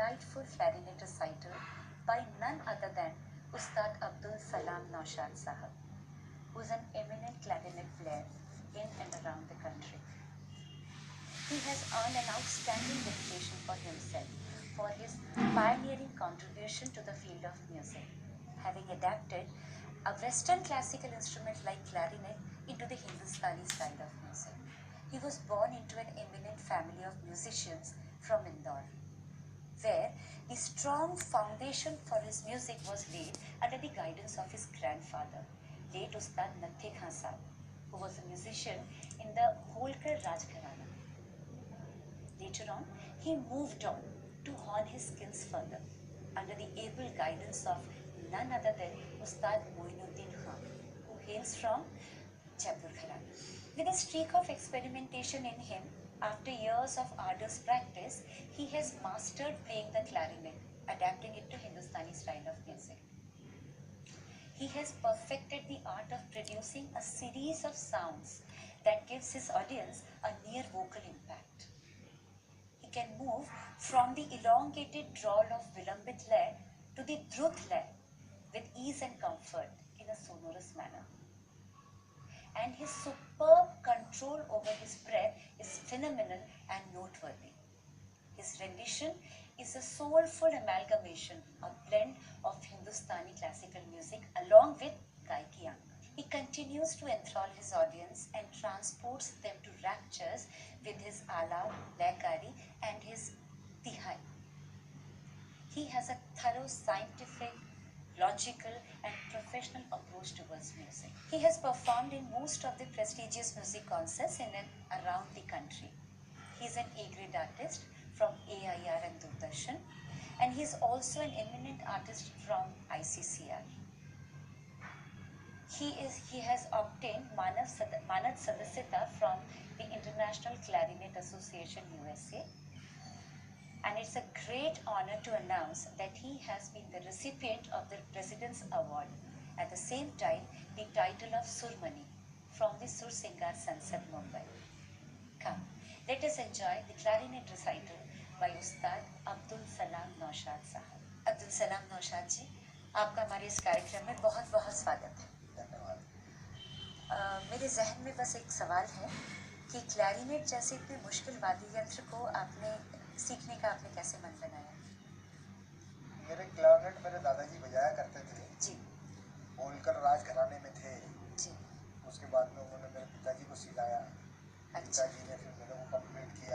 delightful clarinet recital by none other than Ustad Abdul Salam Naushad Sahab, who is an eminent clarinet player in and around the country. He has earned an outstanding reputation for himself for his pioneering contribution to the field of music, having adapted a Western classical instrument like clarinet into the Hindustani style of music. He was born into an eminent family of musicians from Indore, where the strong foundation for his music was laid under the guidance of his grandfather, late Ustad Nathe Khan Sahab, who was a musician in the Holkar Rajgharana. Later on, he moved on to hone his skills further under the able guidance of none other than Ustad Moinuddin Khan, who hails from Jaipur Gharana. With a streak of experimentation in him, after years of arduous practice, he has mastered playing the clarinet, adapting it to Hindustani style of music. He has perfected the art of producing a series of sounds that gives his audience a near vocal impact. He can move from the elongated drawl of Vilambit lay to the Drut lay with ease and comfort in a sonorous manner. And his superb control over his breath is phenomenal and noteworthy. His rendition is a soulful amalgamation, a blend of Hindustani classical music along with Gaiki Anga. He continues to enthrall his audience and transports them to raptures with his Alam, Laikari and his Tihai. He has a thorough scientific, logical and professional approach towards music. He has performed in most of the prestigious music concerts in and around the country. He is an A-grade artist from AIR and Doordarshan, and he is also an eminent artist from ICCR. He has obtained Manad Sadasyata from the International Clarinet Association USA, and it's a great honor to announce that he has been the recipient of the President's Award. At the same time, the title of Surmani from the Sur Singar Sansad Mumbai. Come, let us enjoy the clarinet recital by Ustad Abdul Salam Naushad Sahab. Abdul Salam Naushad जी, आपका हमारे इस कार्यक्रम में बहुत बहुत स्वागत है। धन्यवाद। मेरे जहन में बस एक सवाल है कि क्लैरिनेट जैसे इतने मुश्किल वाद्य यंत्र को आपने सीखने का आपने कैसे मन बनाया? मेरे क्लैरिनेट मेरे दादाजी बजाया करते थे जी। होलकर राजघराने में थे जी। उसके बाद में उन्होंने मेरे पिताजी को सिखाया। अच्छा। पिताजी ने फिर मेरे को कंप्लीट किया।